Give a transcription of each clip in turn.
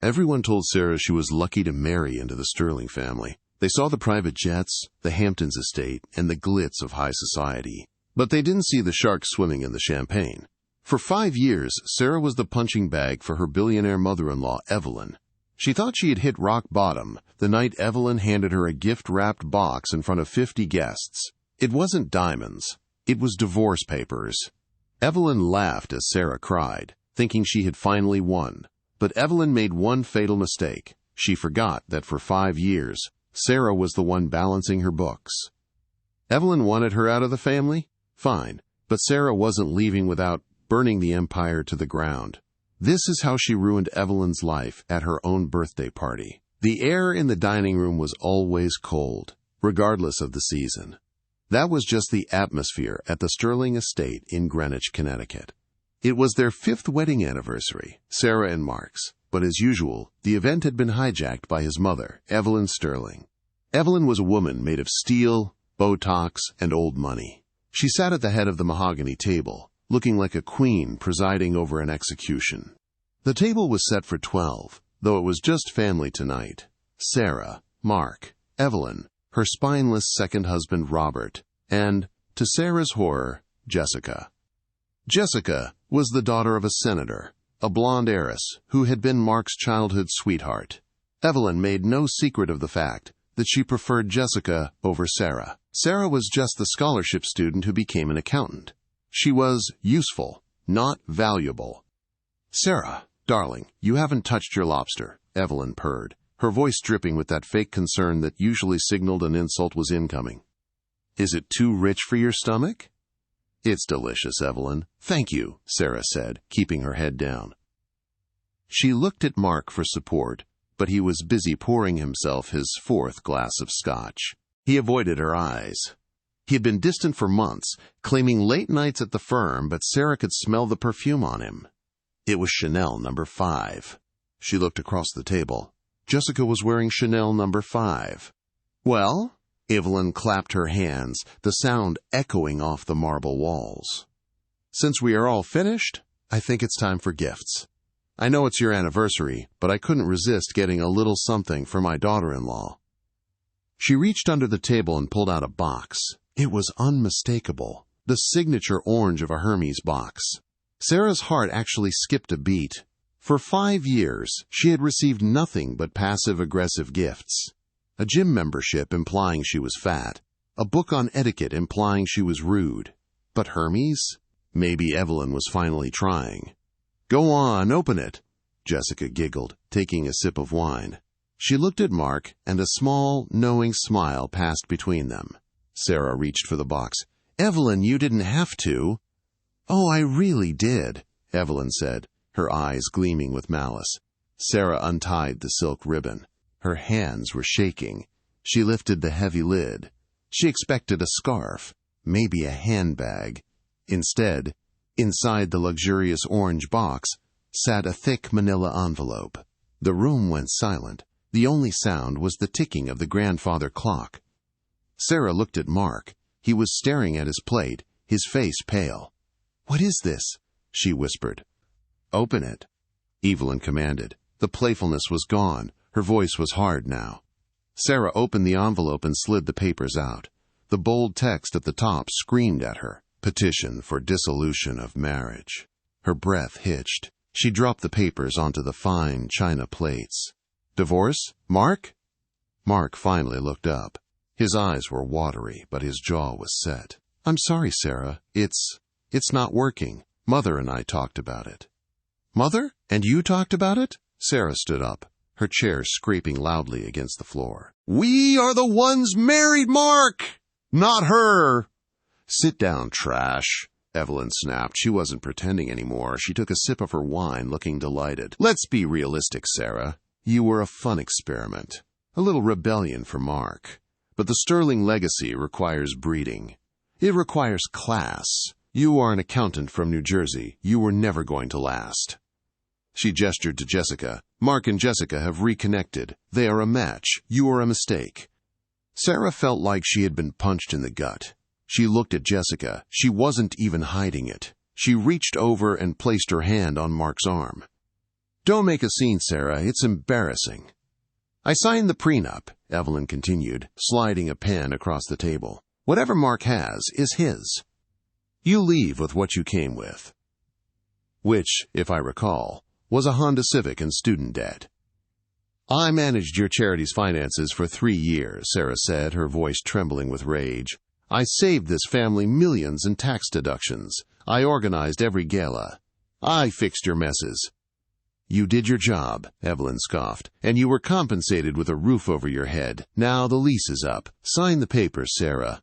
Everyone told Sarah she was lucky to marry into the Sterling family. They saw the private jets, the Hamptons estate, and the glitz of high society. But they didn't see the sharks swimming in the champagne. For 5 years, Sarah was the punching bag for her billionaire mother-in-law, Evelyn. She thought she had hit rock bottom the night Evelyn handed her a gift-wrapped box in front of 50 guests. It wasn't diamonds. It was divorce papers. Evelyn laughed as Sarah cried, thinking she had finally won. But Evelyn made one fatal mistake. She forgot that for 5 years, Sarah was the one balancing her books. Evelyn wanted her out of the family? Fine. But Sarah wasn't leaving without burning the empire to the ground. This is how she ruined Evelyn's life at her own birthday party. The air in the dining room was always cold, regardless of the season. That was just the atmosphere at the Sterling estate in Greenwich, Connecticut. It was their 5th wedding anniversary, Sarah and Mark's, but as usual, the event had been hijacked by his mother, Evelyn Sterling. Evelyn was a woman made of steel, Botox, and old money. She sat at the head of the mahogany table, looking like a queen presiding over an execution. The table was set for 12, though it was just family tonight. Sarah, Mark, Evelyn, her spineless second husband Robert, and, to Sarah's horror, Jessica. Jessica was the daughter of a senator, a blonde heiress who had been Mark's childhood sweetheart. Evelyn made no secret of the fact that she preferred Jessica over Sarah. Sarah was just the scholarship student who became an accountant. She was useful, not valuable. "Sarah, darling, you haven't touched your lobster," Evelyn purred, her voice dripping with that fake concern that usually signaled an insult was incoming. "Is it too rich for your stomach?" "It's delicious, Evelyn." "Thank you," Sarah said, keeping her head down. She looked at Mark for support, but he was busy pouring himself his 4th glass of scotch. He avoided her eyes. He had been distant for months, claiming late nights at the firm, but Sarah could smell the perfume on him. It was Chanel No. 5. She looked across the table. Jessica was wearing Chanel No. 5. "Well?" Evelyn clapped her hands, the sound echoing off the marble walls. "Since we are all finished, I think it's time for gifts. I know it's your anniversary, but I couldn't resist getting a little something for my daughter-in-law." She reached under the table and pulled out a box. It was unmistakable, the signature orange of a Hermès box. Sarah's heart actually skipped a beat. For 5 years, she had received nothing but passive-aggressive gifts. A gym membership implying she was fat. A book on etiquette implying she was rude. But Hermès? Maybe Evelyn was finally trying. "Go on, open it," Jessica giggled, taking a sip of wine. She looked at Mark, and a small, knowing smile passed between them. Sarah reached for the box. "Evelyn, you didn't have to." "Oh, I really did," Evelyn said, her eyes gleaming with malice. Sarah untied the silk ribbon. Her hands were shaking. She lifted the heavy lid. She expected a scarf, maybe a handbag. Instead, inside the luxurious orange box, sat a thick manila envelope. The room went silent. The only sound was the ticking of the grandfather clock. Sarah looked at Mark. He was staring at his plate, his face pale. "What is this?" she whispered. "Open it," Evelyn commanded. The playfulness was gone. Her voice was hard now. Sarah opened the envelope and slid the papers out. The bold text at the top screamed at her. "Petition for dissolution of marriage." Her breath hitched. She dropped the papers onto the fine china plates. "Divorce, Mark?" Mark finally looked up. His eyes were watery, but his jaw was set. "I'm sorry, Sarah. It's not working. Mother and I talked about it." "Mother? And you talked about it?" Sarah stood up, her chair scraping loudly against the floor. "We are the ones married, Mark! Not her!" "Sit down, trash," Evelyn snapped. She wasn't pretending anymore. She took a sip of her wine, looking delighted. "Let's be realistic, Sarah. You were a fun experiment. A little rebellion for Mark. But the Sterling legacy requires breeding. It requires class. You are an accountant from New Jersey. You were never going to last." She gestured to Jessica. "Mark and Jessica have reconnected. They are a match. You are a mistake." Sarah felt like she had been punched in the gut. She looked at Jessica. She wasn't even hiding it. She reached over and placed her hand on Mark's arm. Don't make a scene, Sarah. It's embarrassing. I signed the prenup, Evelyn continued, sliding a pen across the table. Whatever Mark has is his. You leave with what you came with. Which, if I recall, was a Honda Civic and student debt. I managed your charity's finances for 3 years, Sarah said, her voice trembling with rage. I saved this family millions in tax deductions. I organized every gala. I fixed your messes. You did your job, Evelyn scoffed, and you were compensated with a roof over your head. Now the lease is up. Sign the papers, Sarah.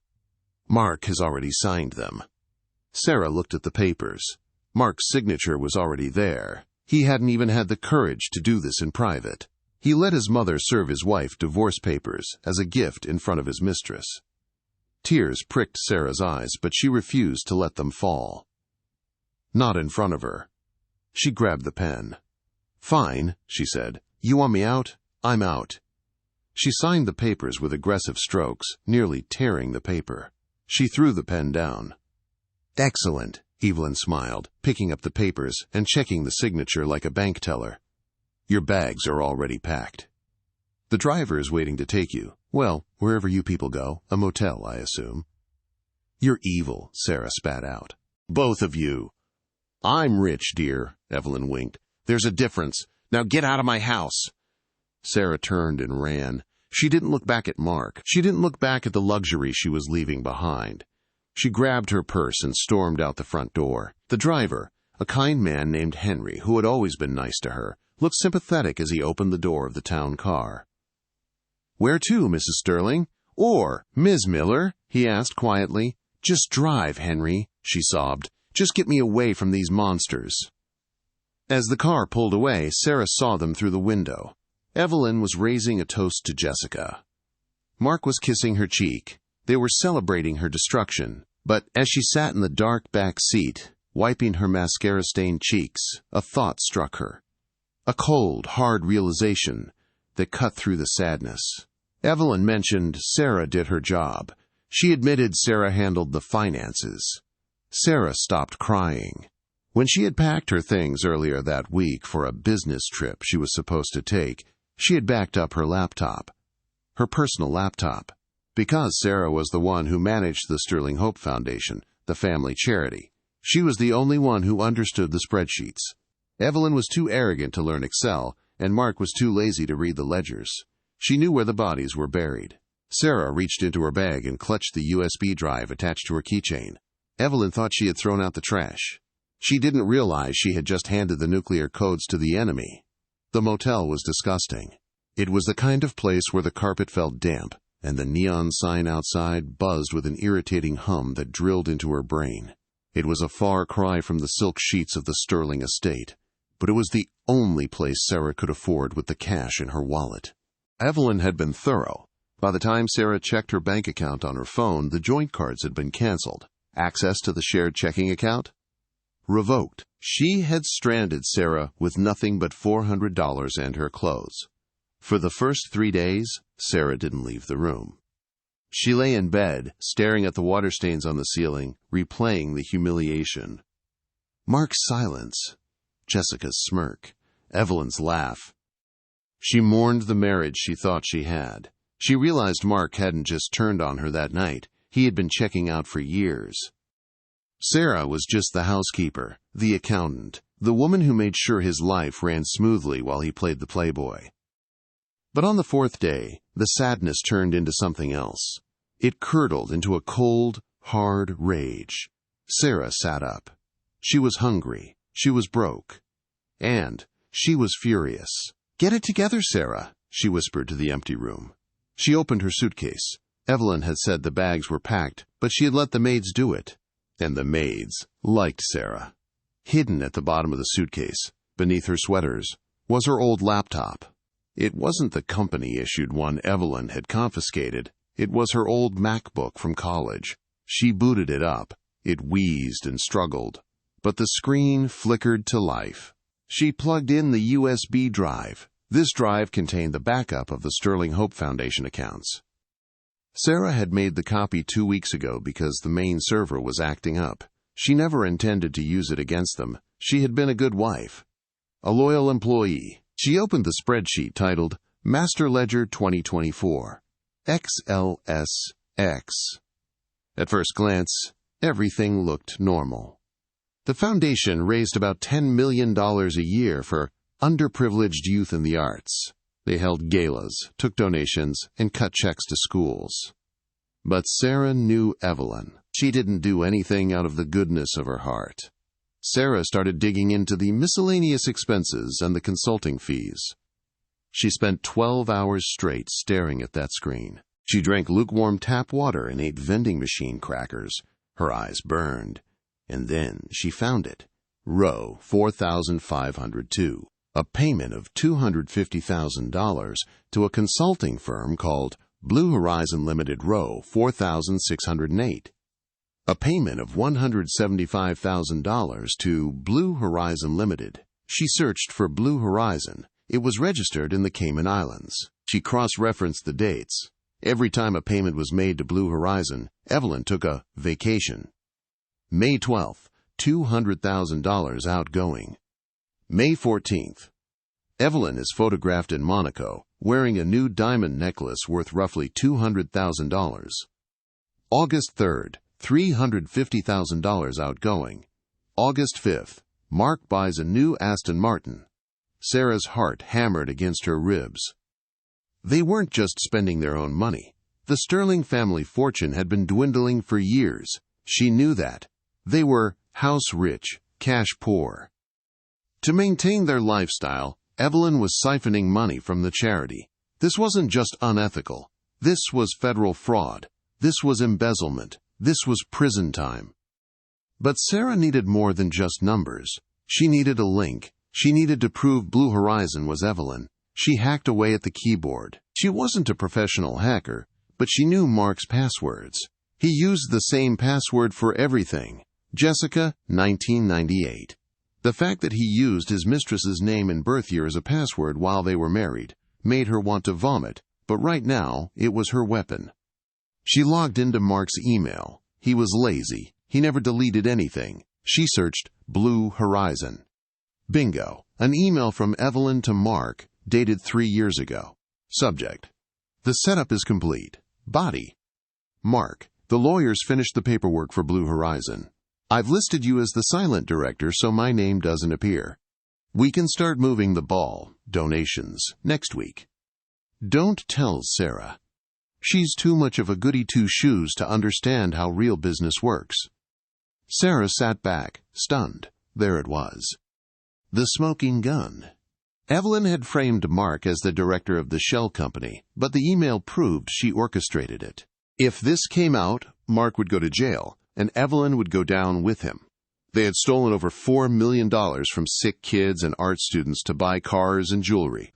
Mark has already signed them. Sarah looked at the papers. Mark's signature was already there. He hadn't even had the courage to do this in private. He let his mother serve his wife divorce papers as a gift in front of his mistress. Tears pricked Sarah's eyes, but she refused to let them fall. Not in front of her. She grabbed the pen. Fine, she said. You want me out? I'm out. She signed the papers with aggressive strokes, nearly tearing the paper. She threw the pen down. Excellent, Evelyn smiled, picking up the papers and checking the signature like a bank teller. Your bags are already packed. The driver is waiting to take you. Well, wherever you people go, a motel, I assume. You're evil, Sarah spat out. Both of you. I'm rich, dear, Evelyn winked. There's a difference. Now get out of my house. Sarah turned and ran. She didn't look back at Mark. She didn't look back at the luxury she was leaving behind. She grabbed her purse and stormed out the front door. The driver, a kind man named Henry, who had always been nice to her, looked sympathetic as he opened the door of the town car. Where to, Mrs. Sterling? Or, Ms. Miller? He asked quietly. Just drive, Henry, she sobbed. Just get me away from these monsters. As the car pulled away, Sarah saw them through the window. Evelyn was raising a toast to Jessica. Mark was kissing her cheek. They were celebrating her destruction, but as she sat in the dark back seat, wiping her mascara-stained cheeks, a thought struck her. A cold, hard realization that cut through the sadness. Evelyn mentioned Sarah did her job. She admitted Sarah handled the finances. Sarah stopped crying. When she had packed her things earlier that week for a business trip she was supposed to take, she had backed up her laptop. Her personal laptop. Because Sarah was the one who managed the Sterling Hope Foundation, the family charity. She was the only one who understood the spreadsheets. Evelyn was too arrogant to learn Excel, and Mark was too lazy to read the ledgers. She knew where the bodies were buried. Sarah reached into her bag and clutched the USB drive attached to her keychain. Evelyn thought she had thrown out the trash. She didn't realize she had just handed the nuclear codes to the enemy. The motel was disgusting. It was the kind of place where the carpet felt damp, and the neon sign outside buzzed with an irritating hum that drilled into her brain. It was a far cry from the silk sheets of the Sterling estate, but it was the only place Sarah could afford with the cash in her wallet. Evelyn had been thorough. By the time Sarah checked her bank account on her phone, the joint cards had been canceled. Access to the shared checking account? Revoked. She had stranded Sarah with nothing but $400 and her clothes. For the first 3 days, Sarah didn't leave the room. She lay in bed, staring at the water stains on the ceiling, replaying the humiliation. Mark's silence, Jessica's smirk, Evelyn's laugh. She mourned the marriage she thought she had. She realized Mark hadn't just turned on her that night. He had been checking out for years. Sarah was just the housekeeper, the accountant, the woman who made sure his life ran smoothly while he played the playboy. But on the 4th day, the sadness turned into something else. It curdled into a cold, hard rage. Sarah sat up. She was hungry. She was broke. And she was furious. Get it together, Sarah, she whispered to the empty room. She opened her suitcase. Evelyn had said the bags were packed, but she had let the maids do it. And the maids liked Sarah. Hidden at the bottom of the suitcase, beneath her sweaters, was her old laptop. It wasn't the company-issued one Evelyn had confiscated. It was her old MacBook from college. She booted it up. It wheezed and struggled. But the screen flickered to life. She plugged in the USB drive. This drive contained the backup of the Sterling Hope Foundation accounts. Sarah had made the copy 2 weeks ago because the main server was acting up. She never intended to use it against them. She had been a good wife. a loyal employee. She opened the spreadsheet titled Master Ledger 2024, XLSX. At first glance, everything looked normal. The foundation raised about $10 million a year for underprivileged youth in the arts. They held galas, took donations, and cut checks to schools. But Sarah knew Evelyn. She didn't do anything out of the goodness of her heart. Sarah started digging into the miscellaneous expenses and the consulting fees. She spent 12 hours straight staring at that screen. She drank lukewarm tap water and ate vending machine crackers. Her eyes burned. And then she found it. Row 4502. A payment of $250,000 to a consulting firm called Blue Horizon Limited, Row 4608. A payment of $175,000 to Blue Horizon Limited. She searched for Blue Horizon. It was registered in the Cayman Islands. She cross-referenced the dates. Every time a payment was made to Blue Horizon, Evelyn took a vacation. May 12th, $200,000 outgoing. May 14th. Evelyn is photographed in Monaco, wearing a new diamond necklace worth roughly $200,000. August 3rd, $350,000 outgoing. August 5th, Mark buys a new Aston Martin. Sarah's heart hammered against her ribs. They weren't just spending their own money. The Sterling family fortune had been dwindling for years. She knew that. They were house rich, cash poor. To maintain their lifestyle, Evelyn was siphoning money from the charity. This wasn't just unethical. This was federal fraud. This was embezzlement. This was prison time. But Sarah needed more than just numbers. She needed a link. She needed to prove Blue Horizon was Evelyn. She hacked away at the keyboard. She wasn't a professional hacker, but she knew Mark's passwords. He used the same password for everything. Jessica, 1998. The fact that he used his mistress's name and birth year as a password while they were married made her want to vomit, but right now it was her weapon. She logged into Mark's email. He was lazy. He never deleted anything. She searched Blue Horizon. Bingo. An email from Evelyn to Mark, dated 3 years ago. Subject: The setup is complete. Body: Mark, the lawyers finished the paperwork for Blue Horizon. I've listed you as the silent director so my name doesn't appear. We can start moving the ball, donations, next week. Don't tell Sarah. She's too much of a goody two-shoes to understand how real business works. Sarah sat back, stunned. There it was. The smoking gun. Evelyn had framed Mark as the director of the shell company, but the email proved she orchestrated it. If this came out, Mark would go to jail, and Evelyn would go down with him. They had stolen over $4 million from sick kids and art students to buy cars and jewelry.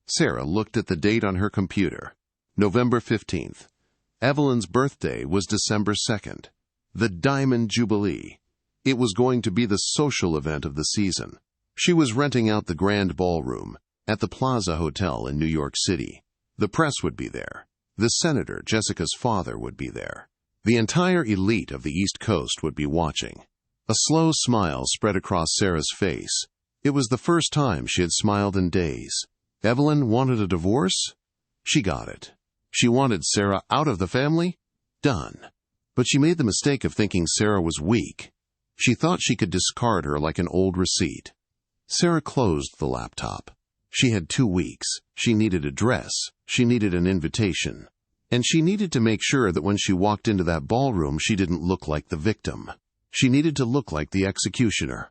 Sarah looked at the date on her computer. November 15th. Evelyn's birthday was December 2nd. The Diamond Jubilee. It was going to be the social event of the season. She was renting out the Grand Ballroom at the Plaza Hotel in New York City. The press would be there. The senator, Jessica's father, would be there. The entire elite of the East Coast would be watching. A slow smile spread across Sarah's face. It was the first time she had smiled in days. Evelyn wanted a divorce? She got it. She wanted Sarah out of the family? Done. But she made the mistake of thinking Sarah was weak. She thought she could discard her like an old receipt. Sarah closed the laptop. She had 2 weeks. She needed a dress. She needed an invitation. And she needed to make sure that when she walked into that ballroom, she didn't look like the victim. She needed to look like the executioner.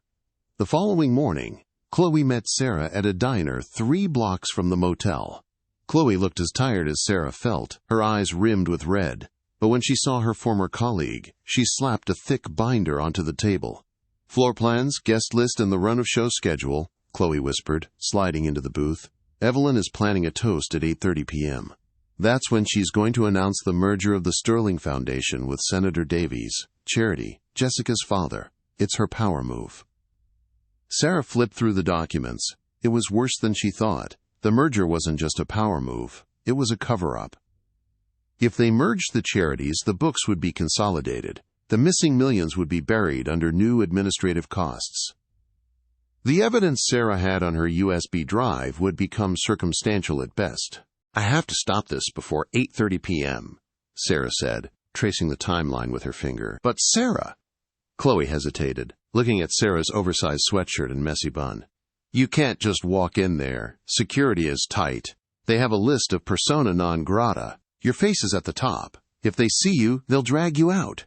The following morning, Chloe met Sarah at a diner 3 blocks from the motel. Chloe looked as tired as Sarah felt, her eyes rimmed with red. But when she saw her former colleague, she slapped a thick binder onto the table. Floor plans, guest list, and the run-of-show schedule, Chloe whispered, sliding into the booth. Evelyn is planning a toast at 8:30 p.m. That's when she's going to announce the merger of the Sterling Foundation with Senator Davies, charity, Jessica's father. It's her power move. Sarah flipped through the documents. It was worse than she thought. The merger wasn't just a power move. It was a cover-up. If they merged the charities, the books would be consolidated. The missing millions would be buried under new administrative costs. The evidence Sarah had on her USB drive would become circumstantial at best. "I have to stop this before 8:30 p.m., Sarah said, tracing the timeline with her finger. "But Sarah—" Chloe hesitated, looking at Sarah's oversized sweatshirt and messy bun. "You can't just walk in there. Security is tight. They have a list of persona non grata. Your face is at the top. If they see you, they'll drag you out."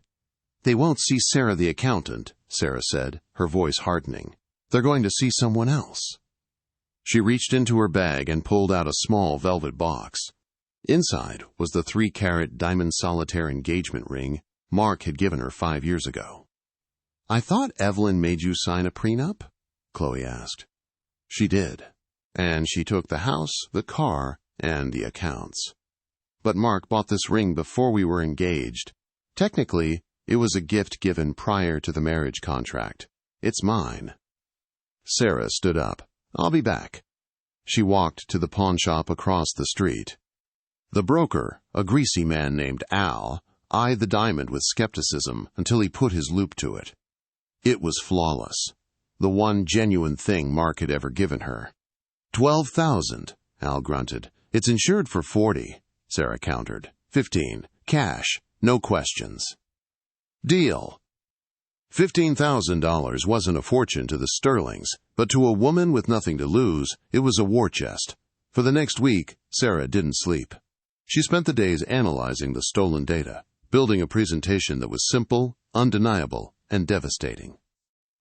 "They won't see Sarah the accountant," Sarah said, her voice hardening. "They're going to see someone else." She reached into her bag and pulled out a small velvet box. Inside was the 3-carat diamond solitaire engagement ring Mark had given her 5 years ago. "I thought Evelyn made you sign a prenup?" Chloe asked. "She did. And she took the house, the car, and the accounts. But Mark bought this ring before we were engaged. Technically, it was a gift given prior to the marriage contract. It's mine." Sarah stood up. "I'll be back." She walked to the pawn shop across the street. The broker, a greasy man named Al, eyed the diamond with skepticism until he put his loupe to it. It was flawless, the one genuine thing Mark had ever given her. "12,000, Al grunted. "It's insured for 40, Sarah countered. 15, cash, no questions." "Deal." $15,000 wasn't a fortune to the Sterlings, but to a woman with nothing to lose, it was a war chest. For the next week, Sarah didn't sleep. She spent the days analyzing the stolen data, building a presentation that was simple, undeniable, and devastating.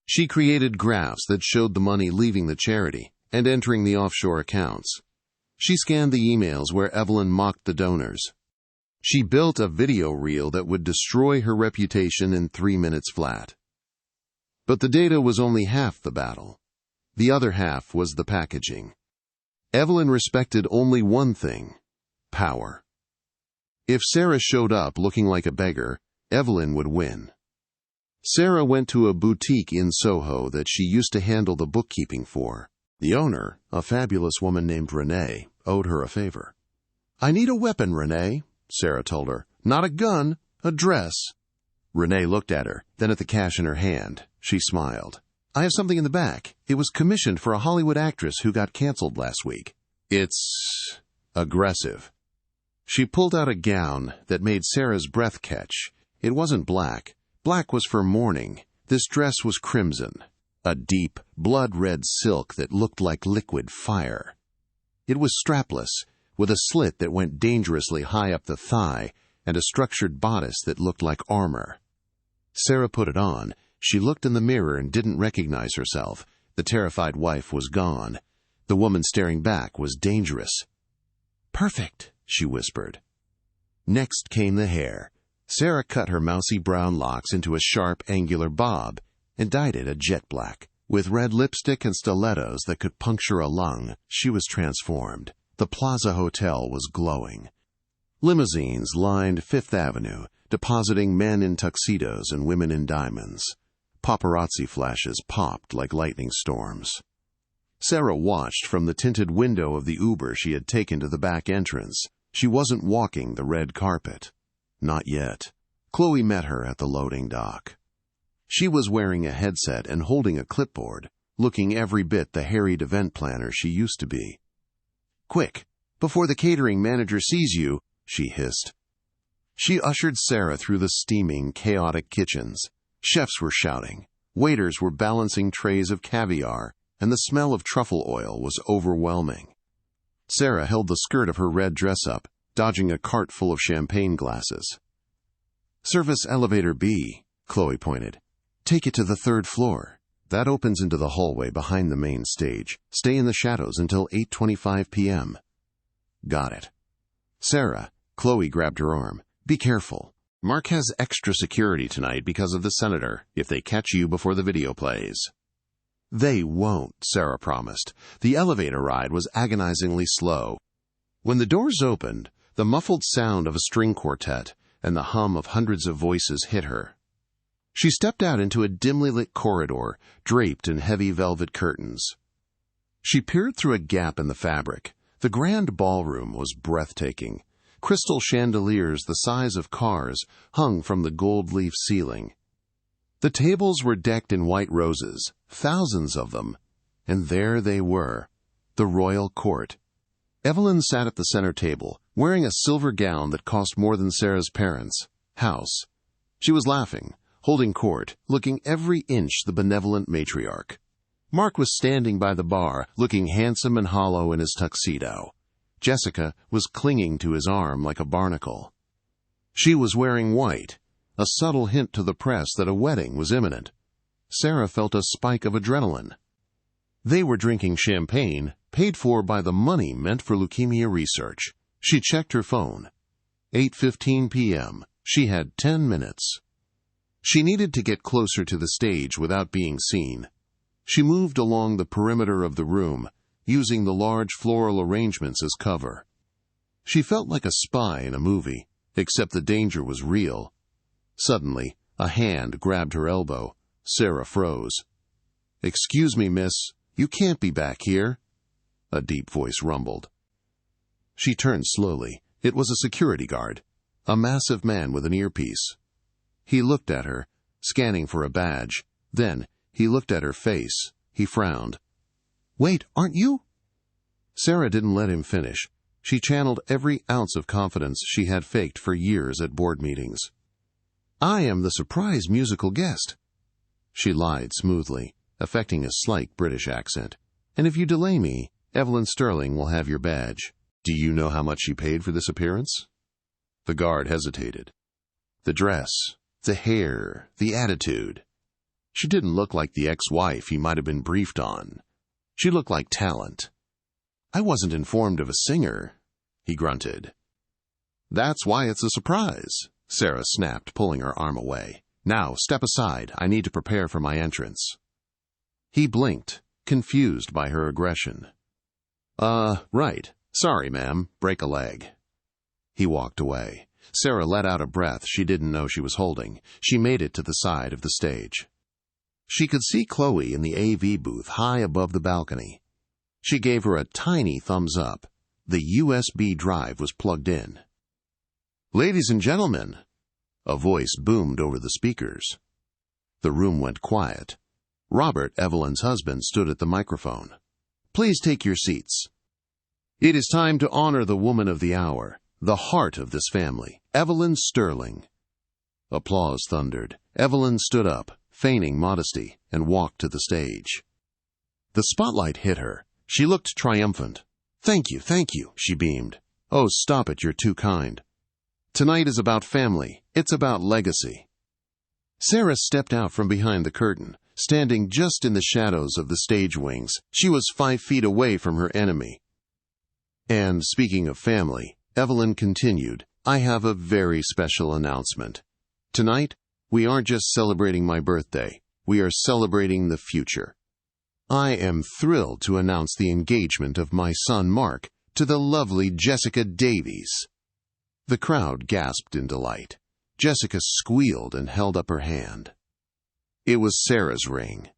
She created graphs that showed the money leaving the charity and entering the offshore accounts. She scanned the emails where Evelyn mocked the donors. She built a video reel that would destroy her reputation in 3 minutes flat. But the data was only half the battle. The other half was the packaging. Evelyn respected only one thing: power. If Sarah showed up looking like a beggar, Evelyn would win. Sarah went to a boutique in Soho that she used to handle the bookkeeping for. The owner, a fabulous woman named Renee, owed her a favor. "I need a weapon, Renee," Sarah told her. "Not a gun, a dress." Renee looked at her, then at the cash in her hand. She smiled. "I have something in the back. It was commissioned for a Hollywood actress who got canceled last week. It's aggressive." She pulled out a gown that made Sarah's breath catch. It wasn't black. Black was for mourning. This dress was crimson, a deep, blood-red silk that looked like liquid fire. It was strapless, with a slit that went dangerously high up the thigh and a structured bodice that looked like armor. Sarah put it on. She looked in the mirror and didn't recognize herself. The terrified wife was gone. The woman staring back was dangerous. "Perfect," she whispered. Next came the hair. Sarah cut her mousy brown locks into a sharp, angular bob and dyed it a jet black. With red lipstick and stilettos that could puncture a lung, she was transformed. The Plaza Hotel was glowing. Limousines lined Fifth Avenue, depositing men in tuxedos and women in diamonds. Paparazzi flashes popped like lightning storms. Sarah watched from the tinted window of the Uber she had taken to the back entrance. She wasn't walking the red carpet. Not yet. Chloe met her at the loading dock. She was wearing a headset and holding a clipboard, looking every bit the harried event planner she used to be. "Quick, before the catering manager sees you," she hissed. She ushered Sarah through the steaming, chaotic kitchens. Chefs were shouting. Waiters were balancing trays of caviar, and the smell of truffle oil was overwhelming. Sarah held the skirt of her red dress up, dodging a cart full of champagne glasses. "Service elevator B," Chloe pointed. "Take it to the 3rd floor. That opens into the hallway behind the main stage. Stay in the shadows until 8:25 p.m. "Got it." "Sarah," Chloe grabbed her arm. "Be careful. Mark has extra security tonight because of the senator, if they catch you before the video plays." "They won't," Sarah promised. The elevator ride was agonizingly slow. When the doors opened, the muffled sound of a string quartet and the hum of hundreds of voices hit her. She stepped out into a dimly lit corridor, draped in heavy velvet curtains. She peered through a gap in the fabric. The grand ballroom was breathtaking. Crystal chandeliers the size of cars hung from the gold leaf ceiling. The tables were decked in white roses, thousands of them, and there they were, the royal court. Evelyn sat at the center table, wearing a silver gown that cost more than Sarah's parents' house. She was laughing, holding court, looking every inch the benevolent matriarch. Mark was standing by the bar, looking handsome and hollow in his tuxedo. Jessica was clinging to his arm like a barnacle. She was wearing white, a subtle hint to the press that a wedding was imminent. Sarah felt a spike of adrenaline. They were drinking champagne, paid for by the money meant for leukemia research. She checked her phone. 8:15 p.m. She had 10 minutes. She needed to get closer to the stage without being seen. She moved along the perimeter of the room, using the large floral arrangements as cover. She felt like a spy in a movie, except the danger was real. Suddenly, a hand grabbed her elbow. Sarah froze. "Excuse me, miss, you can't be back here," a deep voice rumbled. She turned slowly. It was a security guard, a massive man with an earpiece. He looked at her, scanning for a badge. Then, he looked at her face. He frowned. "Wait, aren't you?" Sarah didn't let him finish. She channeled every ounce of confidence she had faked for years at board meetings. "I am the surprise musical guest." She lied smoothly, affecting a slight British accent. "And if you delay me, Evelyn Sterling will have your badge." "Do you know how much she paid for this appearance?" The guard hesitated. The dress, the hair, the attitude. She didn't look like the ex-wife he might have been briefed on. She looked like talent. "I wasn't informed of a singer," he grunted. "That's why it's a surprise," Sarah snapped, pulling her arm away. "Now, step aside. I need to prepare for my entrance." He blinked, confused by her aggression. Right. Sorry, ma'am. Break a leg." He walked away. Sarah let out a breath she didn't know she was holding. She made it to the side of the stage. She could see Chloe in the AV booth high above the balcony. She gave her a tiny thumbs up. The USB drive was plugged in. "Ladies and gentlemen," a voice boomed over the speakers. The room went quiet. Robert, Evelyn's husband, stood at the microphone. "Please take your seats. It is time to honor the woman of the hour, the heart of this family, Evelyn Sterling." Applause thundered. Evelyn stood up, feigning modesty, and walked to the stage. The spotlight hit her. She looked triumphant. Thank you, she beamed. "Oh, stop it, you're too kind. Tonight is about family. It's about legacy." Sarah stepped out from behind the curtain, standing just in the shadows of the stage wings. She was 5 feet away from her enemy. "And speaking of family," Evelyn continued, "I have a very special announcement. Tonight, we aren't just celebrating my birthday. We are celebrating the future. I am thrilled to announce the engagement of my son Mark to the lovely Jessica Davies." The crowd gasped in delight. Jessica squealed and held up her hand. It was Sarah's ring.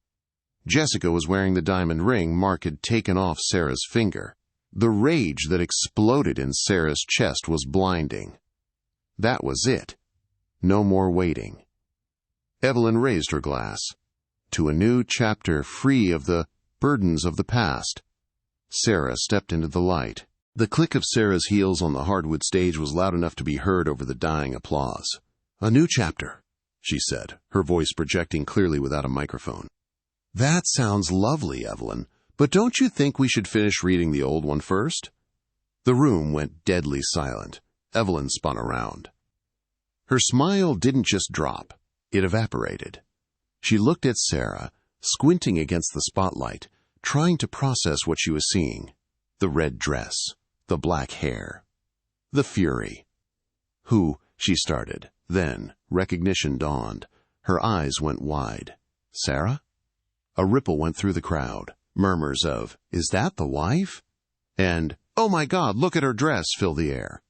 Jessica was wearing the diamond ring Mark had taken off Sarah's finger. The rage that exploded in Sarah's chest was blinding. That was it. No more waiting. Evelyn raised her glass. To a new chapter free of the burdens of the past. Sarah stepped into the light. The click of Sarah's heels on the hardwood stage was loud enough to be heard over the dying applause. "A new chapter," she said, her voice projecting clearly without a microphone. "That sounds lovely, Evelyn. But don't you think we should finish reading the old one first?" The room went deadly silent. Evelyn spun around. Her smile didn't just drop. It evaporated. She looked at Sarah, squinting against the spotlight, trying to process what she was seeing. The red dress, the black hair, the fury. "Who?" she started. Then, recognition dawned. Her eyes went wide. "Sarah?" A ripple went through the crowd. Murmurs of, "Is that the wife?" and, "Oh my God, look at her dress," filled the air.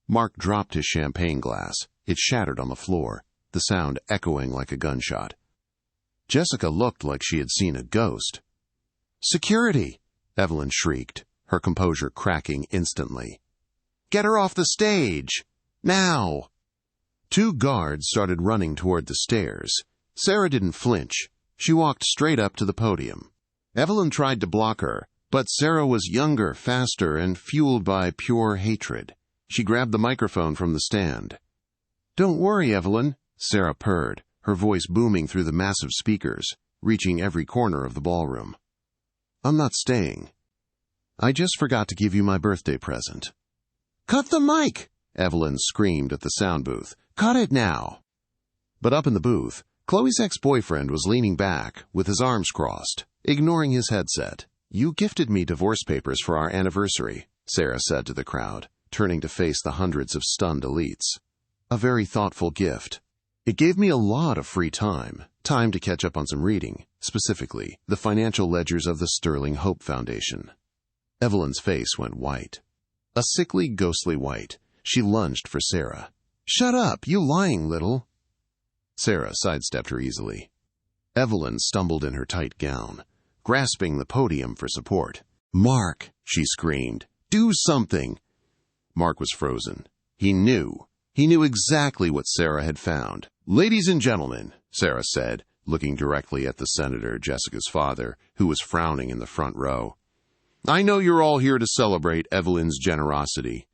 Mark dropped his champagne glass. It shattered on the floor, the sound echoing like a gunshot. Jessica looked like she had seen a ghost. "Security!" Evelyn shrieked, her composure cracking instantly. "Get her off the stage! Now!" 2 guards started running toward the stairs. Sarah didn't flinch. She walked straight up to the podium. Evelyn tried to block her, but Sarah was younger, faster, and fueled by pure hatred. She grabbed the microphone from the stand. "Don't worry, Evelyn," Sarah purred, her voice booming through the massive speakers, reaching every corner of the ballroom. "I'm not staying. I just forgot to give you my birthday present." "Cut the mic!" Evelyn screamed at the sound booth. "Cut it now!" But up in the booth, Chloe's ex-boyfriend was leaning back, with his arms crossed, ignoring his headset. "You gifted me divorce papers for our anniversary," Sarah said to the crowd, turning to face the hundreds of stunned elites. "A very thoughtful gift. It gave me a lot of free time to catch up on some reading, specifically the financial ledgers of the Sterling Hope Foundation." Evelyn's face went white. A sickly, ghostly white. She lunged for Sarah. "Shut up, you lying little—" Sarah sidestepped her easily. Evelyn stumbled in her tight gown, grasping the podium for support. "Mark," she screamed, "do something!" Mark was frozen. He knew exactly what Sarah had found. "Ladies and gentlemen," Sarah said, looking directly at the senator, Jessica's father, who was frowning in the front row. "I know you're all here to celebrate Evelyn's generosity,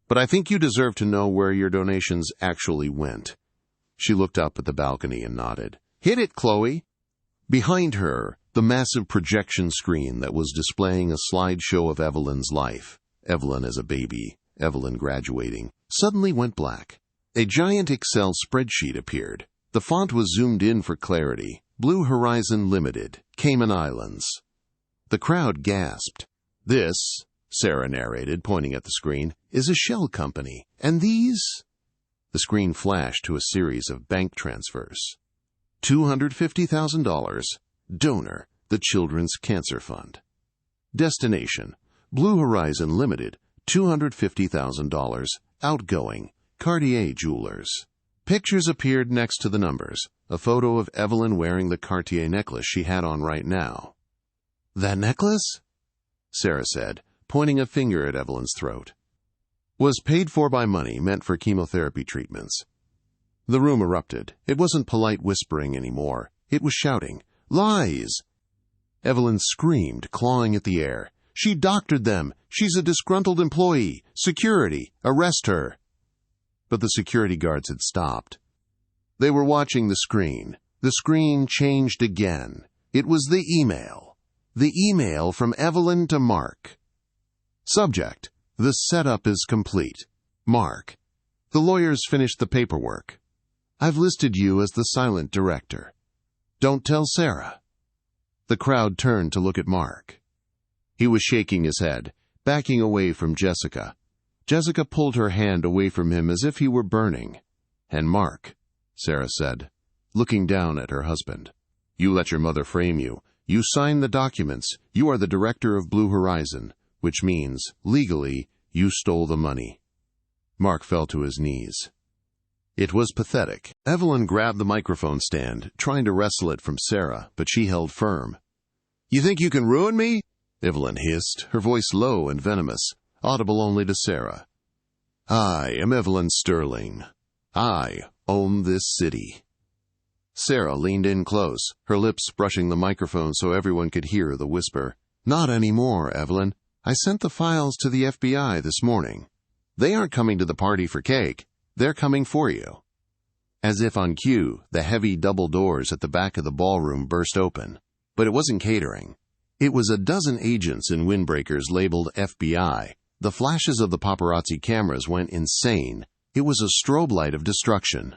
but I think you deserve to know where your donations actually went." She looked up at the balcony and nodded. "Hit it, Chloe!" Behind her, the massive projection screen that was displaying a slideshow of Evelyn's life, Evelyn as a baby, Evelyn graduating, suddenly went black. A giant Excel spreadsheet appeared. The font was zoomed in for clarity. Blue Horizon Limited, Cayman Islands. The crowd gasped. "This," Sarah narrated, pointing at the screen, "is a shell company. And these—" The screen flashed to a series of bank transfers. $250,000. Donor, the Children's Cancer Fund. Destination, Blue Horizon Limited, $250,000. Outgoing, Cartier Jewelers. Pictures appeared next to the numbers. A photo of Evelyn wearing the Cartier necklace she had on right now. "That necklace," Sarah said, pointing a finger at Evelyn's throat, "was paid for by money meant for chemotherapy treatments." The room erupted. It wasn't polite whispering anymore. It was shouting. "Lies!" Evelyn screamed, clawing at the air. "She doctored them! She's a disgruntled employee! Security! Arrest her!" But the security guards had stopped. They were watching the screen. The screen changed again. It was the email. The email from Evelyn to Mark. Subject: "The setup is complete. Mark. The lawyers finished the paperwork. I've listed you as the silent director. Don't tell Sarah." The crowd turned to look at Mark. He was shaking his head, backing away from Jessica. Jessica pulled her hand away from him as if he were burning. "And Mark," Sarah said, looking down at her husband, "you let your mother frame you. You signed the documents. You are the director of Blue Horizon, which means, legally, you stole the money." Mark fell to his knees. It was pathetic. Evelyn grabbed the microphone stand, trying to wrestle it from Sarah, but she held firm. "You think you can ruin me?" Evelyn hissed, her voice low and venomous, audible only to Sarah. "I am Evelyn Sterling. I own this city." Sarah leaned in close, her lips brushing the microphone so everyone could hear the whisper. "Not anymore, Evelyn. I sent the files to the FBI this morning. They aren't coming to the party for cake. They're coming for you." As if on cue, the heavy double doors at the back of the ballroom burst open. But it wasn't catering. It was a dozen agents in windbreakers labeled FBI. The flashes of the paparazzi cameras went insane. It was a strobe light of destruction.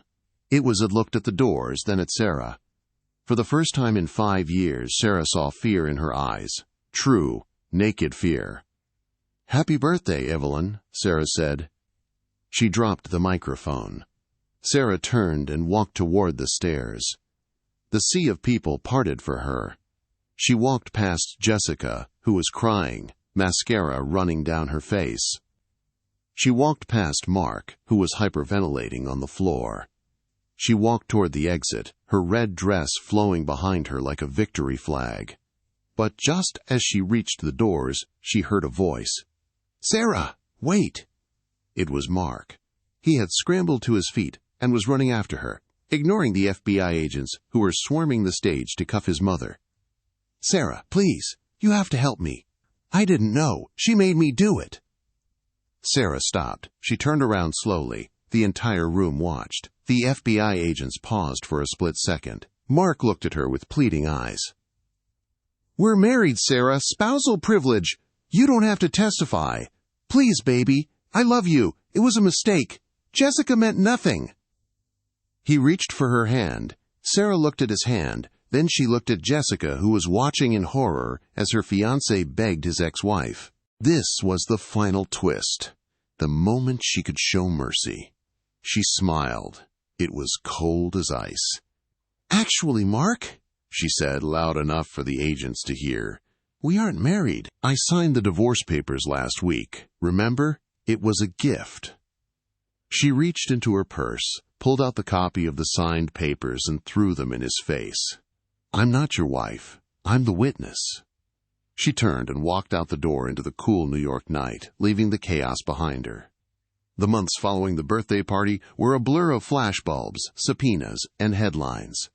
It was looked at the doors, then at Sarah. For the first time in 5 years, Sarah saw fear in her eyes. True, naked fear. "Happy birthday, Evelyn," Sarah said. She dropped the microphone. Sarah turned and walked toward the stairs. The sea of people parted for her. She walked past Jessica, who was crying, mascara running down her face. She walked past Mark, who was hyperventilating on the floor. She walked toward the exit, her red dress flowing behind her like a victory flag. But just as she reached the doors, she heard a voice. "Sarah, wait!" It was Mark. He had scrambled to his feet and was running after her, ignoring the FBI agents who were swarming the stage to cuff his mother. "Sarah, please, you have to help me. I didn't know. She made me do it." Sarah stopped. She turned around slowly. The entire room watched. The FBI agents paused for a split second. Mark looked at her with pleading eyes. "We're married, Sarah. Spousal privilege. You don't have to testify. Please, baby. I love you. It was a mistake. Jessica meant nothing." He reached for her hand. Sarah looked at his hand. Then she looked at Jessica, who was watching in horror as her fiancé begged his ex-wife. This was the final twist. The moment she could show mercy. She smiled. It was cold as ice. "Actually, Mark," she said, loud enough for the agents to hear, "we aren't married. I signed the divorce papers last week. Remember? It was a gift." She reached into her purse, pulled out the copy of the signed papers, and threw them in his face. "I'm not your wife. I'm the witness." She turned and walked out the door into the cool New York night, leaving the chaos behind her. The months following the birthday party were a blur of flashbulbs, subpoenas, and headlines.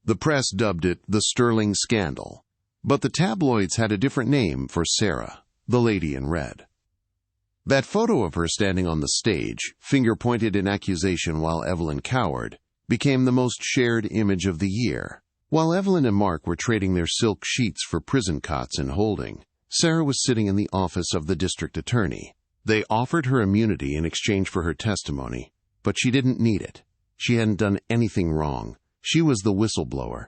The press dubbed it the Sterling Scandal, but the tabloids had a different name for Sarah, the lady in red. That photo of her standing on the stage, finger pointed in accusation while Evelyn cowered, became the most shared image of the year. While Evelyn and Mark were trading their silk sheets for prison cots in holding, Sarah was sitting in the office of the district attorney. They offered her immunity in exchange for her testimony, but she didn't need it. She hadn't done anything wrong. She was the whistleblower.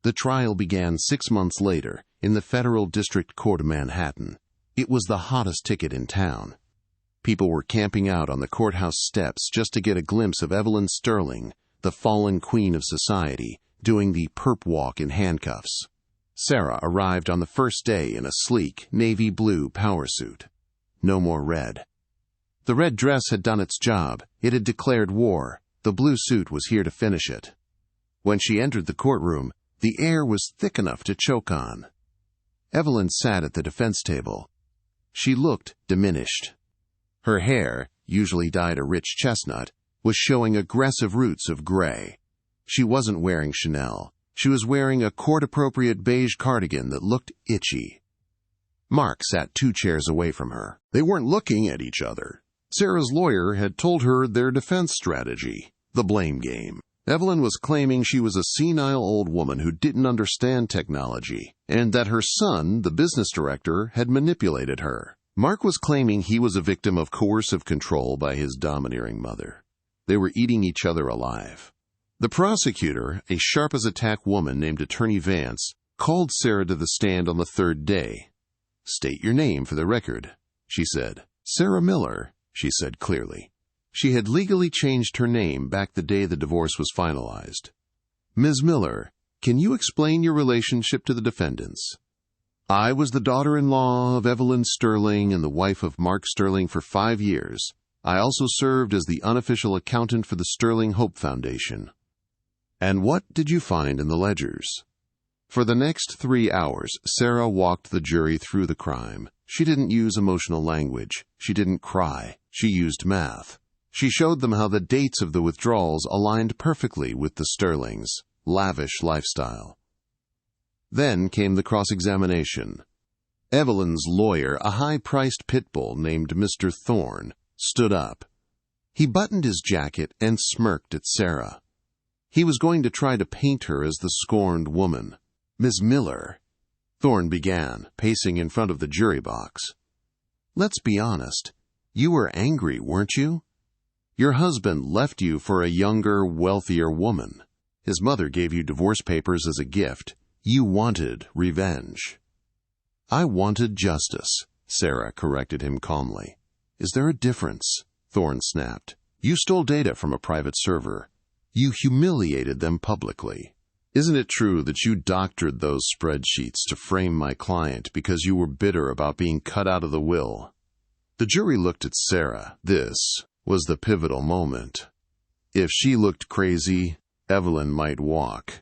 The trial began 6 months later in the Federal District Court of Manhattan. It was the hottest ticket in town. People were camping out on the courthouse steps just to get a glimpse of Evelyn Sterling, the fallen queen of society, doing the perp walk in handcuffs. Sarah arrived on the first day in a sleek, navy blue power suit. No more red. The red dress had done its job. It had declared war. The blue suit was here to finish it. When she entered the courtroom, the air was thick enough to choke on. Evelyn sat at the defense table. She looked diminished. Her hair, usually dyed a rich chestnut, was showing aggressive roots of gray. She wasn't wearing Chanel. She was wearing a court-appropriate beige cardigan that looked itchy. Mark sat 2 chairs away from her. They weren't looking at each other. Sarah's lawyer had told her their defense strategy, the blame game. Evelyn was claiming she was a senile old woman who didn't understand technology, and that her son, the business director, had manipulated her. Mark was claiming he was a victim of coercive control by his domineering mother. They were eating each other alive. The prosecutor, a sharp-as-a-tack woman named Attorney Vance, called Sarah to the stand on the 3rd day. "State your name for the record," she said. "Sarah Miller," she said clearly. She had legally changed her name back the day the divorce was finalized. "Ms. Miller, can you explain your relationship to the defendants?" "I was the daughter-in-law of Evelyn Sterling and the wife of Mark Sterling for 5 years. I also served as the unofficial accountant for the Sterling Hope Foundation." "And what did you find in the ledgers?" For the next 3 hours, Sarah walked the jury through the crime. She didn't use emotional language. She didn't cry. She used math. She showed them how the dates of the withdrawals aligned perfectly with the Sterlings' lavish lifestyle. Then came the cross-examination. Evelyn's lawyer, a high-priced pit bull named Mr. Thorne, stood up. He buttoned his jacket and smirked at Sarah. He was going to try to paint her as the scorned woman. "Ms. Miller," Thorne began, pacing in front of the jury box. "Let's be honest. You were angry, weren't you? Your husband left you for a younger, wealthier woman. His mother gave you divorce papers as a gift. You wanted revenge." "I wanted justice," Sarah corrected him calmly. "Is there a difference?" Thorne snapped. "You stole data from a private server. You humiliated them publicly. Isn't it true that you doctored those spreadsheets to frame my client because you were bitter about being cut out of the will?" The jury looked at Sarah. This was the pivotal moment. If she looked crazy, Evelyn might walk.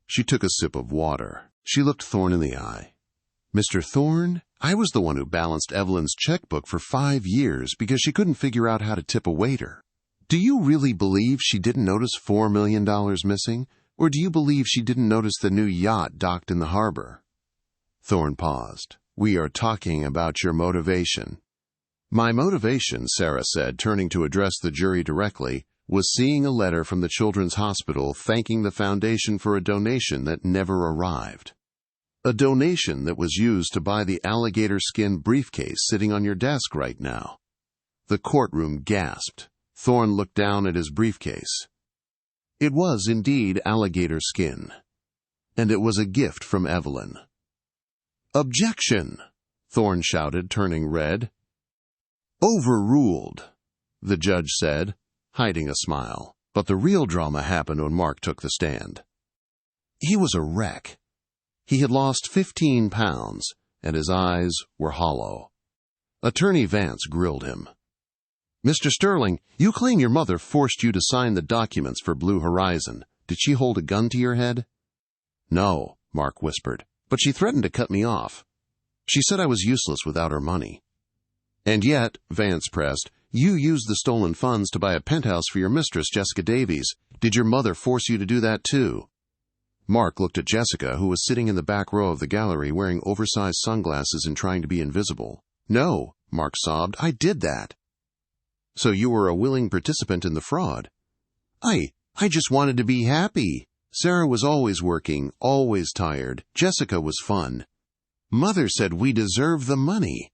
She took a sip of water. She looked Thorne in the eye. "Mr. Thorne, I was the one who balanced Evelyn's checkbook for 5 years because she couldn't figure out how to tip a waiter. Do you really believe she didn't notice $4 million missing? Or do you believe she didn't notice the new yacht docked in the harbor?" Thorne paused. "We are talking about your motivation." "My motivation," Sarah said, turning to address the jury directly, "was seeing a letter from the Children's Hospital thanking the foundation for a donation that never arrived. A donation that was used to buy the alligator skin briefcase sitting on your desk right now." The courtroom gasped. Thorne looked down at his briefcase. It was indeed alligator skin, and it was a gift from Evelyn. "Objection!" Thorne shouted, turning red. "Overruled," the judge said, hiding a smile. But the real drama happened when Mark took the stand. He was a wreck. He had lost 15 pounds, and his eyes were hollow. Attorney Vance grilled him. "Mr. Sterling, you claim your mother forced you to sign the documents for Blue Horizon. Did she hold a gun to your head?" "No," Mark whispered, "but she threatened to cut me off. She said I was useless without her money." "And yet," Vance pressed, "you used the stolen funds to buy a penthouse for your mistress, Jessica Davies. Did your mother force you to do that too?" Mark looked at Jessica, who was sitting in the back row of the gallery wearing oversized sunglasses and trying to be invisible. "No," Mark sobbed, "I did that." "So you were a willing participant in the fraud?" I just wanted to be happy. Sarah was always working, always tired. Jessica was fun. Mother said we deserve the money."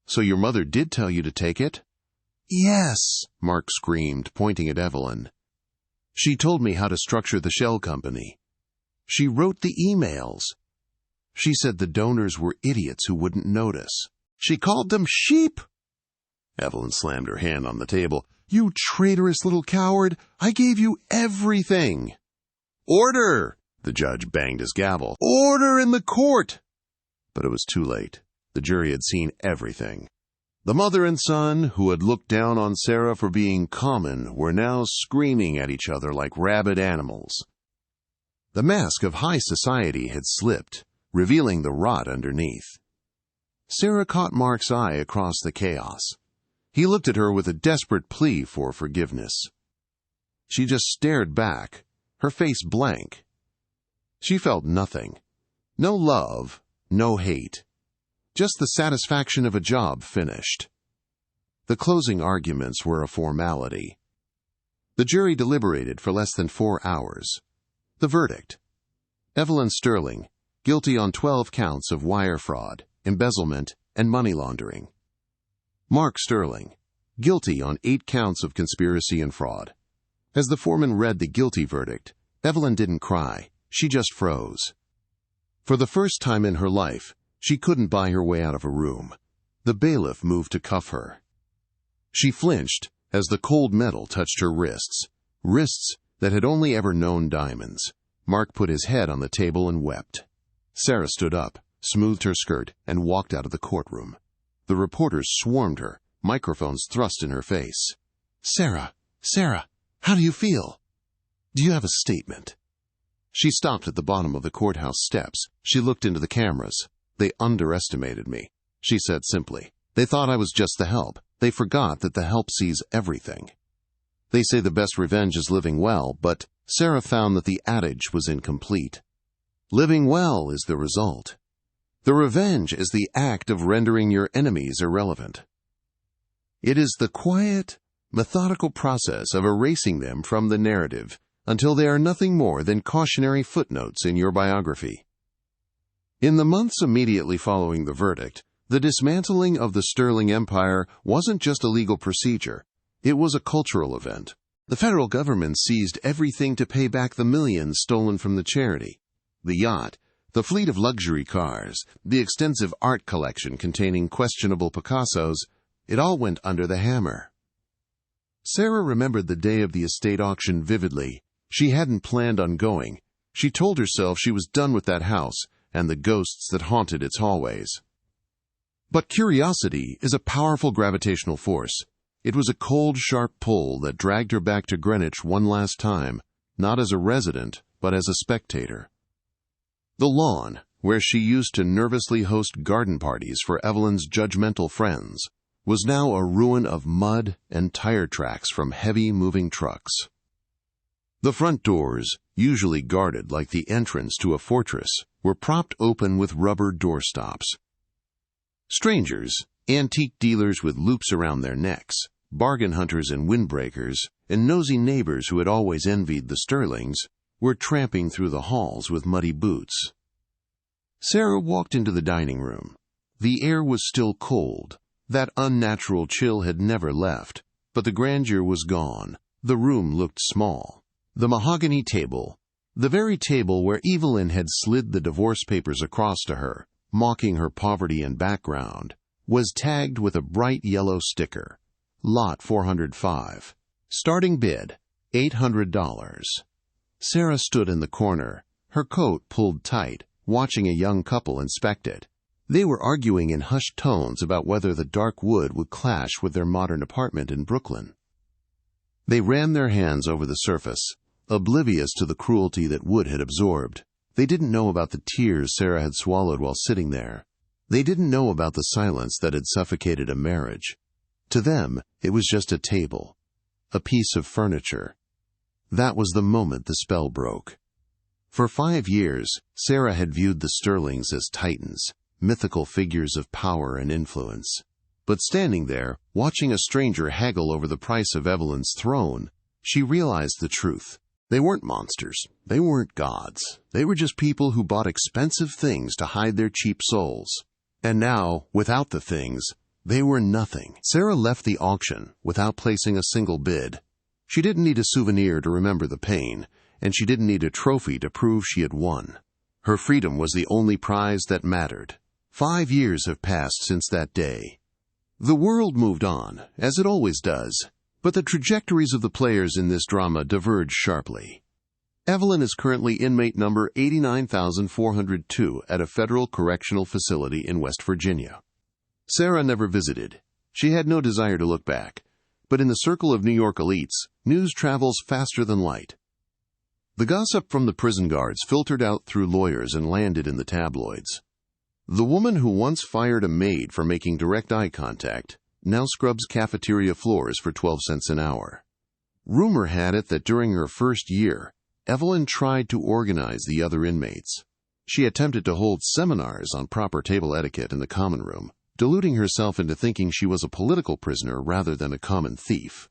"So your mother did tell you to take it?" "Yes," Mark screamed, pointing at Evelyn. "She told me how to structure the shell company. She wrote the emails. She said the donors were idiots who wouldn't notice. She called them sheep." Evelyn slammed her hand on the table. "You traitorous little coward! I gave you everything." "Order!" The judge banged his gavel. "Order in the court!" But it was too late. The jury had seen everything. The mother and son, who had looked down on Sarah for being common, were now screaming at each other like rabid animals. The mask of high society had slipped, revealing the rot underneath. Sarah caught Mark's eye across the chaos. He looked at her with a desperate plea for forgiveness. She just stared back, her face blank. She felt nothing. No love, no hate. Just the satisfaction of a job finished. The closing arguments were a formality. The jury deliberated for less than 4 hours. The verdict: Evelyn Sterling, guilty on 12 counts of wire fraud, embezzlement, and money laundering. Mark Sterling, guilty on 8 counts of conspiracy and fraud. As the foreman read the guilty verdict, Evelyn didn't cry. She just froze. For the first time in her life, she couldn't buy her way out of a room. The bailiff moved to cuff her. She flinched as the cold metal touched her wrists that had only ever known diamonds. Mark put his head on the table and wept. Sarah stood up, smoothed her skirt, and walked out of the courtroom. The reporters swarmed her, microphones thrust in her face. Sarah, how do you feel? Do you have a statement?" She stopped at the bottom of the courthouse steps. She looked into the cameras. "They underestimated me," she said simply. "They thought I was just the help. They forgot that the help sees everything. They say the best revenge is living well, but Sarah found that the adage was incomplete. Living well is the result. The revenge is the act of rendering your enemies irrelevant. It is the quiet, methodical process of erasing them from the narrative until they are nothing more than cautionary footnotes in your biography." In the months immediately following the verdict, the dismantling of the Sterling Empire wasn't just a legal procedure. It was a cultural event. The federal government seized everything to pay back the millions stolen from the charity. The yacht, the fleet of luxury cars, the extensive art collection containing questionable Picassos, it all went under the hammer. Sarah remembered the day of the estate auction vividly. She hadn't planned on going. She told herself she was done with that house and the ghosts that haunted its hallways. But curiosity is a powerful gravitational force. It was a cold, sharp pull that dragged her back to Greenwich one last time, not as a resident, but as a spectator. The lawn, where she used to nervously host garden parties for Evelyn's judgmental friends, was now a ruin of mud and tire tracks from heavy moving trucks. The front doors, usually guarded like the entrance to a fortress, were propped open with rubber doorstops. Strangers, antique dealers with loops around their necks, bargain hunters and windbreakers, and nosy neighbors who had always envied the Sterlings, were tramping through the halls with muddy boots. Sarah walked into the dining room. The air was still cold. That unnatural chill had never left, but the grandeur was gone. The room looked small. The mahogany table, the very table where Evelyn had slid the divorce papers across to her, mocking her poverty and background, was tagged with a bright yellow sticker. Lot 405. Starting bid, $800. Sarah stood in the corner, her coat pulled tight, watching a young couple inspect it. They were arguing in hushed tones about whether the dark wood would clash with their modern apartment in Brooklyn. They ran their hands over the surface, oblivious to the cruelty that wood had absorbed. They didn't know about the tears Sarah had swallowed while sitting there. They didn't know about the silence that had suffocated a marriage. To them, it was just a table, a piece of furniture. That was the moment the spell broke. For 5 years, Sarah had viewed the Sterlings as titans, mythical figures of power and influence. But standing there, watching a stranger haggle over the price of Evelyn's throne, she realized the truth. They weren't monsters. They weren't gods. They were just people who bought expensive things to hide their cheap souls. And now, without the things, they were nothing. Sarah left the auction without placing a single bid. She didn't need a souvenir to remember the pain, and she didn't need a trophy to prove she had won. Her freedom was the only prize that mattered. 5 years have passed since that day. The world moved on, as it always does, but the trajectories of the players in this drama diverged sharply. Evelyn is currently inmate number 89,402 at a federal correctional facility in West Virginia. Sarah never visited. She had no desire to look back. But in the circle of New York elites, news travels faster than light. The gossip from the prison guards filtered out through lawyers and landed in the tabloids. The woman who once fired a maid for making direct eye contact now scrubs cafeteria floors for 12 cents an hour. Rumor had it that during her first year, Evelyn tried to organize the other inmates. She attempted to hold seminars on proper table etiquette in the common room, deluding herself into thinking she was a political prisoner rather than a common thief.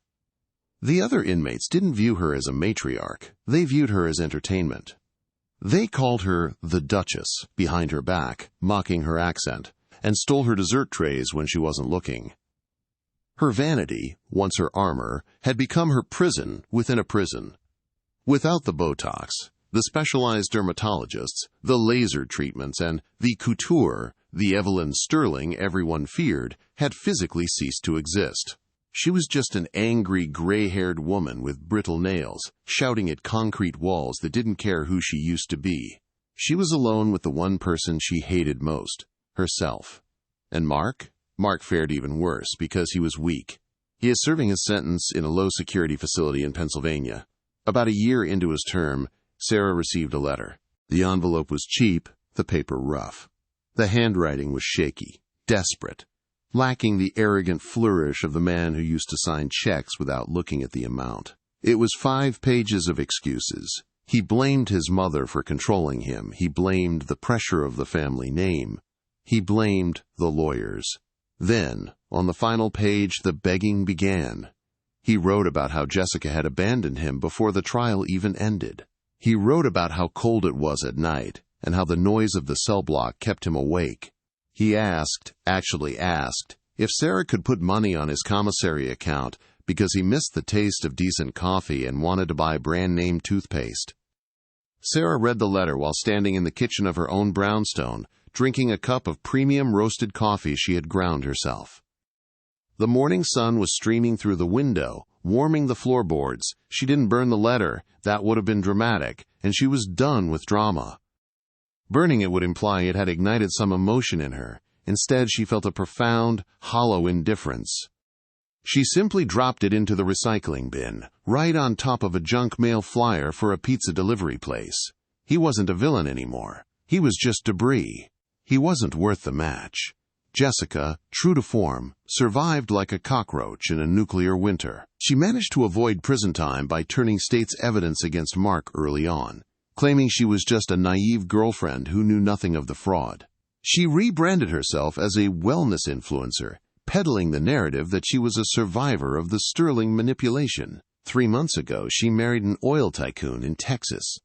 The other inmates didn't view her as a matriarch. They viewed her as entertainment. They called her the Duchess behind her back, mocking her accent, and stole her dessert trays when she wasn't looking. Her vanity, once her armor, had become her prison within a prison. Without the Botox, the specialized dermatologists, the laser treatments, and the couture, the Evelyn Sterling everyone feared had physically ceased to exist. She was just an angry, gray-haired woman with brittle nails, shouting at concrete walls that didn't care who she used to be. She was alone with the one person she hated most, herself. And Mark? Mark fared even worse because he was weak. He is serving his sentence in a low-security facility in Pennsylvania. About a year into his term, Sarah received a letter. The envelope was cheap, the paper rough. The handwriting was shaky, desperate, lacking the arrogant flourish of the man who used to sign checks without looking at the amount. It was 5 pages of excuses. He blamed his mother for controlling him. He blamed the pressure of the family name. He blamed the lawyers. Then, on the final page, the begging began. He wrote about how Jessica had abandoned him before the trial even ended. He wrote about how cold it was at night and how the noise of the cell block kept him awake. He actually asked, if Sarah could put money on his commissary account because he missed the taste of decent coffee and wanted to buy brand-name toothpaste. Sarah read the letter while standing in the kitchen of her own brownstone, drinking a cup of premium roasted coffee she had ground herself. The morning sun was streaming through the window, warming the floorboards. She didn't burn the letter. That would have been dramatic, and she was done with drama. Burning it would imply it had ignited some emotion in her. Instead, she felt a profound, hollow indifference. She simply dropped it into the recycling bin, right on top of a junk mail flyer for a pizza delivery place. He wasn't a villain anymore. He was just debris. He wasn't worth the match. Jessica, true to form, survived like a cockroach in a nuclear winter. She managed to avoid prison time by turning state's evidence against Mark early on, claiming she was just a naive girlfriend who knew nothing of the fraud. She rebranded herself as a wellness influencer, peddling the narrative that she was a survivor of the sterling manipulation. 3 months ago, she married an oil tycoon in Texas.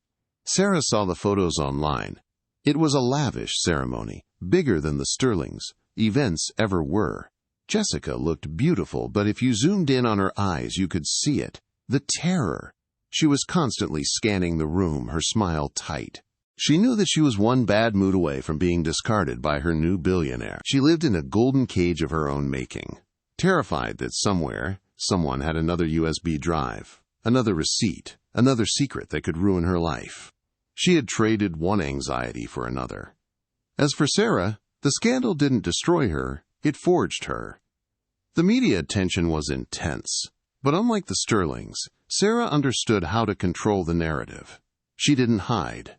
Sarah saw the photos online. It was a lavish ceremony, bigger than the Sterling's events ever were. Jessica looked beautiful, but if you zoomed in on her eyes, you could see it. The terror. She was constantly scanning the room, her smile tight. She knew that she was one bad mood away from being discarded by her new billionaire. She lived in a golden cage of her own making, terrified that somewhere, someone had another USB drive, another receipt, another secret that could ruin her life. She had traded one anxiety for another. As for Sarah, the scandal didn't destroy her, it forged her. The media attention was intense, but unlike the Sterlings, Sarah understood how to control the narrative. She didn't hide.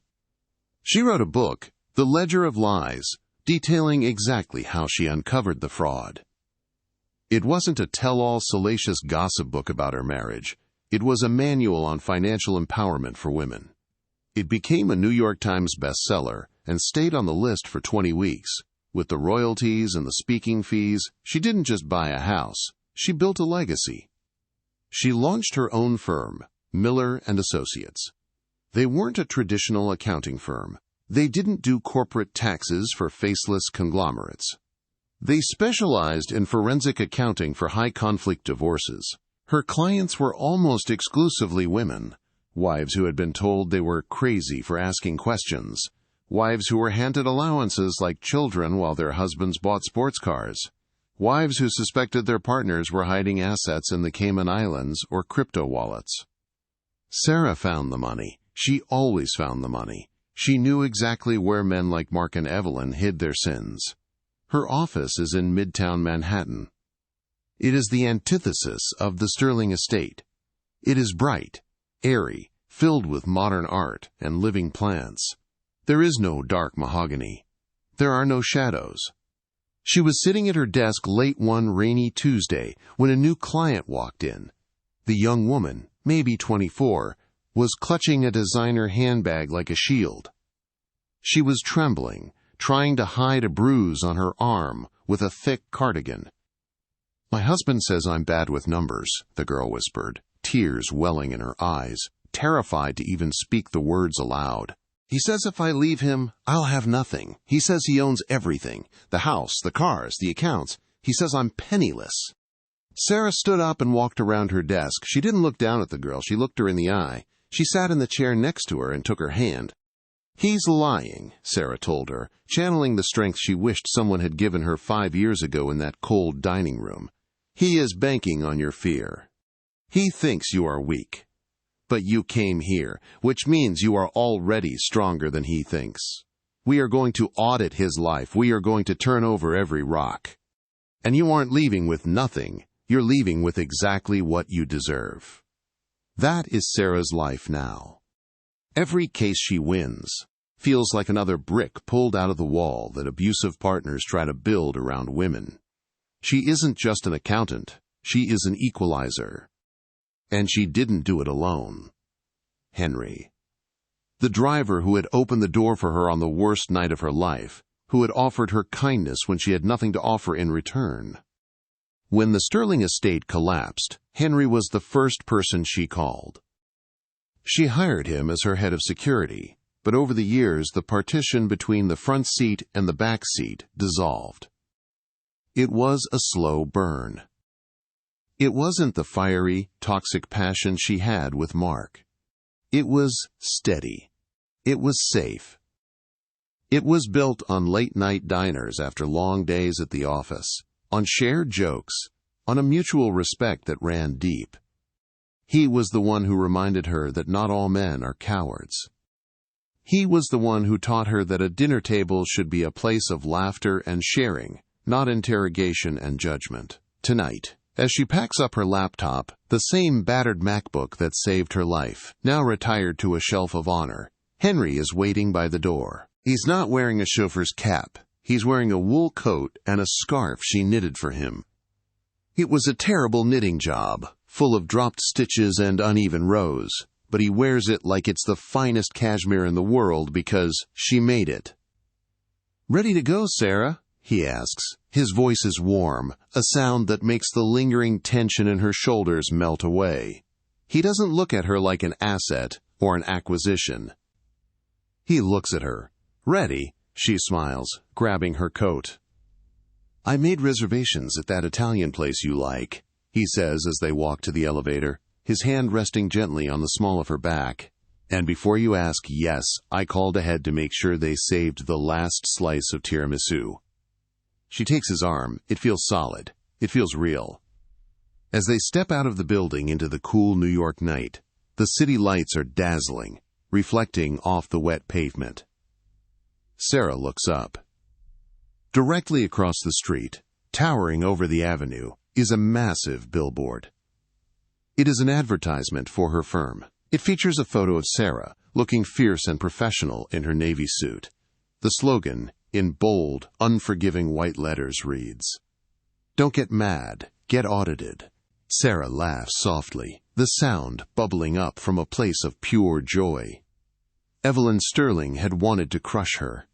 She wrote a book, The Ledger of Lies, detailing exactly how she uncovered the fraud. It wasn't a tell-all salacious gossip book about her marriage. It was a manual on financial empowerment for women. It became a New York Times bestseller and stayed on the list for 20 weeks. With the royalties and the speaking fees, she didn't just buy a house, she built a legacy. She launched her own firm, Miller & Associates. They weren't a traditional accounting firm. They didn't do corporate taxes for faceless conglomerates. They specialized in forensic accounting for high-conflict divorces. Her clients were almost exclusively women, wives who had been told they were crazy for asking questions, wives who were handed allowances like children while their husbands bought sports cars, wives who suspected their partners were hiding assets in the Cayman Islands or crypto wallets. Sarah found the money. She always found the money. She knew exactly where men like Mark and Evelyn hid their sins. Her office is in Midtown Manhattan. It is the antithesis of the Sterling estate. It is bright, airy, filled with modern art and living plants. There is no dark mahogany. There are no shadows. She was sitting at her desk late one rainy Tuesday when a new client walked in. The young woman, maybe 24, was clutching a designer handbag like a shield. She was trembling, trying to hide a bruise on her arm with a thick cardigan. "My husband says I'm bad with numbers," the girl whispered, tears welling in her eyes, terrified to even speak the words aloud. "He says if I leave him, I'll have nothing. He says he owns everything, the house, the cars, the accounts. He says I'm penniless." Sarah stood up and walked around her desk. She didn't look down at the girl. She looked her in the eye. She sat in the chair next to her and took her hand. "He's lying," Sarah told her, channeling the strength she wished someone had given her 5 years ago in that cold dining room. "He is banking on your fear. He thinks you are weak. But you came here, which means you are already stronger than he thinks. We are going to audit his life. We are going to turn over every rock. And you aren't leaving with nothing. You're leaving with exactly what you deserve." That is Sarah's life now. Every case she wins feels like another brick pulled out of the wall that abusive partners try to build around women. She isn't just an accountant. She is an equalizer. And she didn't do it alone. Henry, the driver who had opened the door for her on the worst night of her life, who had offered her kindness when she had nothing to offer in return. When the Sterling estate collapsed, Henry was the first person she called. She hired him as her head of security, but over the years the partition between the front seat and the back seat dissolved. It was a slow burn. It wasn't the fiery, toxic passion she had with Mark. It was steady. It was safe. It was built on late-night diners after long days at the office, on shared jokes, on a mutual respect that ran deep. He was the one who reminded her that not all men are cowards. He was the one who taught her that a dinner table should be a place of laughter and sharing, not interrogation and judgment. Tonight, as she packs up her laptop, the same battered MacBook that saved her life, now retired to a shelf of honor, Henry is waiting by the door. He's not wearing a chauffeur's cap. He's wearing a wool coat and a scarf she knitted for him. It was a terrible knitting job, full of dropped stitches and uneven rows, but he wears it like it's the finest cashmere in the world because she made it. "Ready to go, Sarah?" he asks. His voice is warm, a sound that makes the lingering tension in her shoulders melt away. He doesn't look at her like an asset or an acquisition. He looks at her. "Ready?" she smiles, grabbing her coat. "I made reservations at that Italian place you like," he says as they walk to the elevator, his hand resting gently on the small of her back. "And before you ask, yes, I called ahead to make sure they saved the last slice of tiramisu." She takes his arm. It feels solid. It feels real. As they step out of the building into the cool New York night, the city lights are dazzling, reflecting off the wet pavement. Sarah looks up. Directly across the street, towering over the avenue, is a massive billboard. It is an advertisement for her firm. It features a photo of Sarah, looking fierce and professional in her navy suit. The slogan, in bold, unforgiving white letters, reads, "Don't get mad, get audited." Sarah laughs softly, the sound bubbling up from a place of pure joy. Evelyn Sterling had wanted to crush her.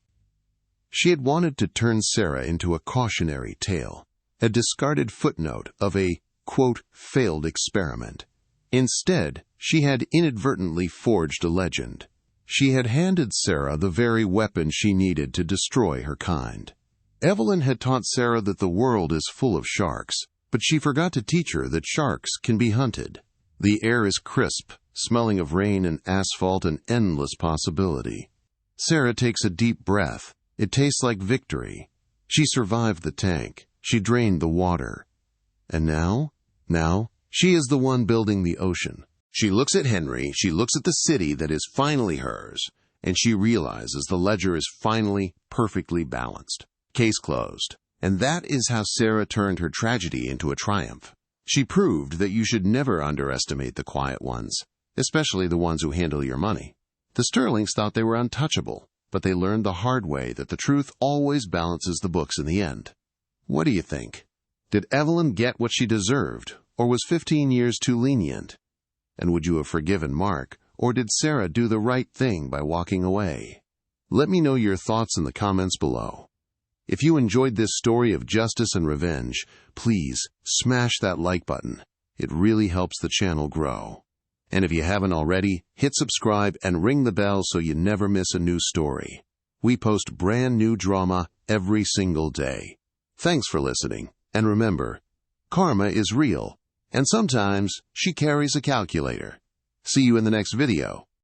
She had wanted to turn Sarah into a cautionary tale, a discarded footnote of a, quote, failed experiment. Instead, she had inadvertently forged a legend. She had handed Sarah the very weapon she needed to destroy her kind. Evelyn had taught Sarah that the world is full of sharks, but she forgot to teach her that sharks can be hunted. The air is crisp, smelling of rain and asphalt and endless possibility. Sarah takes a deep breath. It tastes like victory. She survived the tank. She drained the water. And now, she is the one building the ocean. She looks at Henry, she looks at the city that is finally hers, and she realizes the ledger is finally perfectly balanced. Case closed. And that is how Sarah turned her tragedy into a triumph. She proved that you should never underestimate the quiet ones, especially the ones who handle your money. The Sterlings thought they were untouchable, but they learned the hard way that the truth always balances the books in the end. What do you think? Did Evelyn get what she deserved, or was 15 years too lenient? And would you have forgiven Mark, or did Sarah do the right thing by walking away? Let me know your thoughts in the comments below. If you enjoyed this story of justice and revenge, please smash that like button. It really helps the channel grow. And if you haven't already, hit subscribe and ring the bell so you never miss a new story. We post brand new drama every single day. Thanks for listening, and remember, karma is real, and sometimes she carries a calculator. See you in the next video.